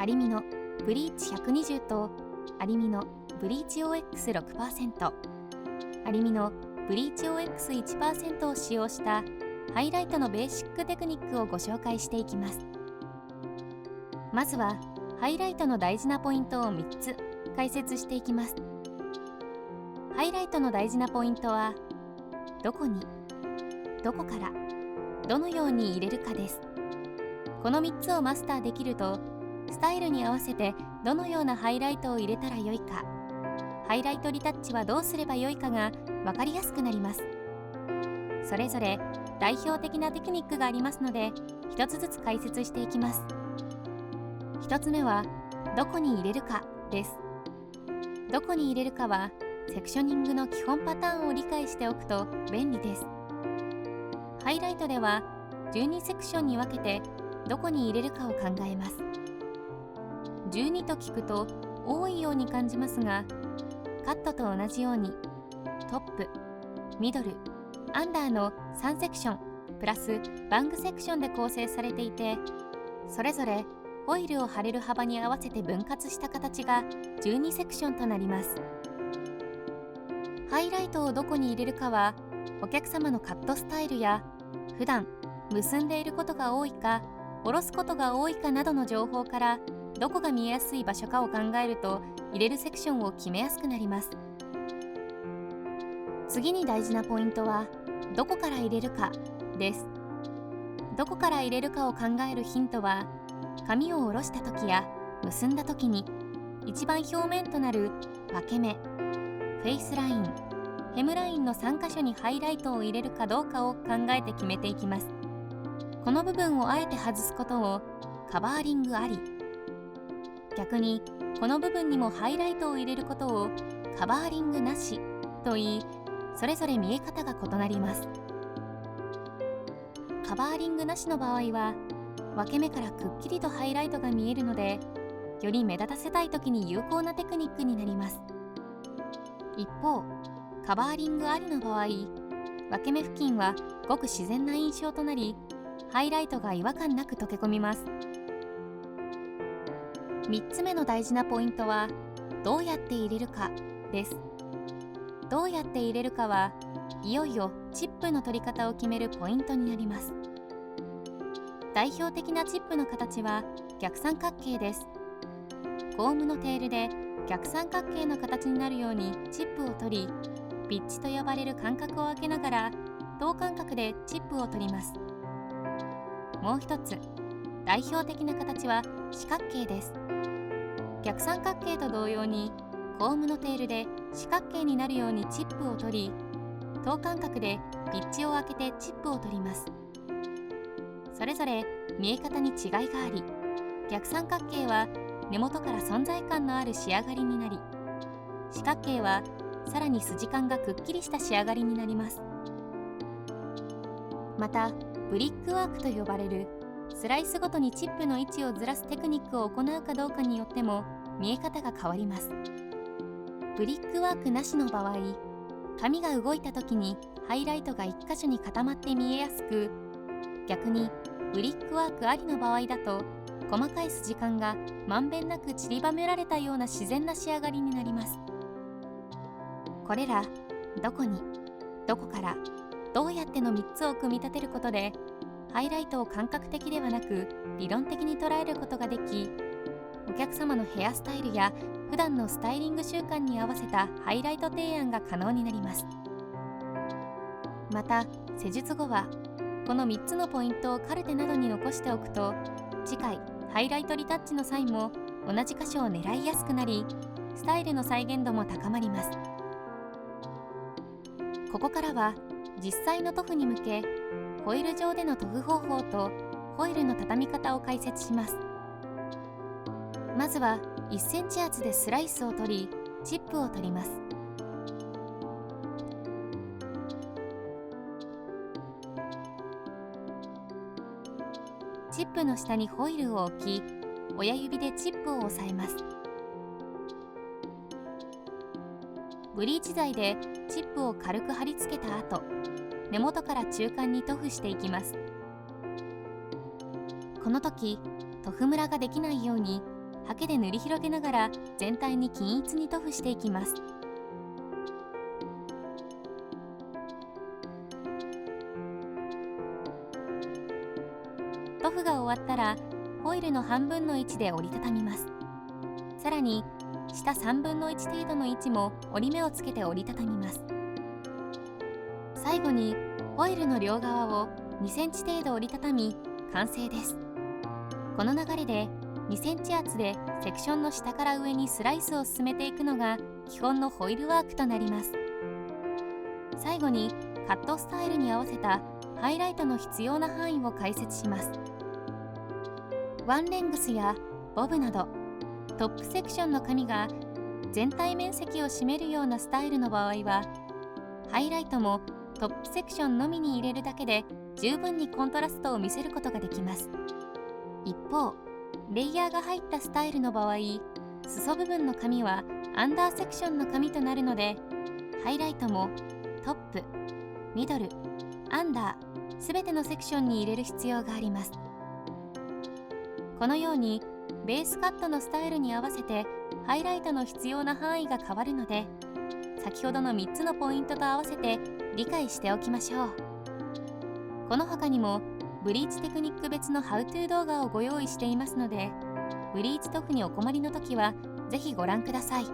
アリミノブリーチ120とアリミノブリーチ OX6%、アリミノブリーチ OX1% を使用したハイライトのベーシックテクニックをご紹介していきます。まずはハイライトの大事なポイントを3つ解説していきます。ハイライトの大事なポイントは、どこに、どこから、どのように入れるかです。この3つをマスターできると、スタイルに合わせてどのようなハイライトを入れたらよいか、ハイライトリタッチはどうすればよいかが分かりやすくなります。それぞれ代表的なテクニックがありますので、一つずつ解説していきます。一つ目は、どこに入れるかです。どこに入れるかは、セクショニングの基本パターンを理解しておくと便利です。ハイライトでは、12セクションに分けてどこに入れるかを考えます。12と聞くと多いように感じますが、カットと同じようにトップ、ミドル、アンダーの3セクションプラスバングセクションで構成されていて、それぞれホイールを貼れる幅に合わせて分割した形が12セクションとなります。ハイライトをどこに入れるかは、お客様のカットスタイルや普段結んでいることが多いか下ろすことが多いかなどの情報から、どこが見えやすい場所かを考えると入れるセクションを決めやすくなります。次に大事なポイントは、どこから入れるかです。どこから入れるかを考えるヒントは、髪を下ろした時や結んだ時に一番表面となる分け目、フェイスライン、ヘムラインの3箇所にハイライトを入れるかどうかを考えて決めていきます。この部分をあえて外すことをカバーリングあり、逆にこの部分にもハイライトを入れることをカバーリングなしと言い、それぞれ見え方が異なります。カバーリングなしの場合は、分け目からくっきりとハイライトが見えるので、より目立たせたい時に有効なテクニックになります。一方、カバーリングありの場合、分け目付近はごく自然な印象となり、ハイライトが違和感なく溶け込みます。3つ目の大事なポイントは、どうやって入れるかです。どうやって入れるかは、いよいよチップの取り方を決めるポイントになります。代表的なチップの形は逆三角形です。コームのテールで逆三角形の形になるようにチップを取り、ピッチと呼ばれる間隔を空けながら等間隔でチップを取ります。もう一つ、代表的な形は四角形です。逆三角形と同様にコームのテールで四角形になるようにチップを取り、等間隔でピッチを空けてチップを取ります。それぞれ見え方に違いがあり、逆三角形は根元から存在感のある仕上がりになり、四角形はさらに筋感がくっきりした仕上がりになります。また、ブリックワークと呼ばれるスライスごとにチップの位置をずらすテクニックを行うかどうかによっても見え方が変わります。ブリックワークなしの場合、髪が動いた時にハイライトが1箇所に固まって見えやすく、逆にブリックワークありの場合だと、細かい筋感がまんべんなく散りばめられたような自然な仕上がりになります。これらどこに、どこから、どうやっての3つを組み立てることで、ハイライトを感覚的ではなく理論的に捉えることができ、お客様のヘアスタイルや普段のスタイリング習慣に合わせたハイライト提案が可能になります。また、施術後はこの3つのポイントをカルテなどに残しておくと、次回ハイライトリタッチの際も同じ箇所を狙いやすくなり、スタイルの再現度も高まります。ここからは実際の塗布に向け、ホイール上での塗布方法とホイールの畳み方を解説します。まずは1センチ厚でスライスを取り、チップを取ります。チップの下にホイールを置き、親指でチップを押さえます。ブリーチ剤でチップを軽く貼り付けた後、根元から中間に塗布していきます。この時、塗布ムラができないようにハケで塗り広げながら全体に均一に塗布していきます。塗布が終わったらホイルの1/2の1で折りたたみます。さらに下1/3の1程度の位置も折り目をつけて折りたたみます。最後にホイルの両側を2センチ程度折りたたみ完成です。この流れで2センチ厚でセクションの下から上にスライスを進めていくのが基本のホイルワークとなります。最後にカットスタイルに合わせたハイライトの必要な範囲を解説します。ワンレングスやボブなどトップセクションの紙が全体面積を占めるようなスタイルの場合は、ハイライトもトップセクションのみに入れるだけで十分にコントラストを見せることができます。一方、レイヤーが入ったスタイルの場合、裾部分の紙はアンダーセクションの紙となるので、ハイライトもトップ、ミドル、アンダーすべてのセクションに入れる必要があります。このようにベースカットのスタイルに合わせてハイライトの必要な範囲が変わるので、先ほどの3つのポイントと合わせて理解しておきましょう。この他にもブリーチテクニック別のハウトゥー動画をご用意していますので、ブリーチ塗布にお困りの時はぜひご覧ください。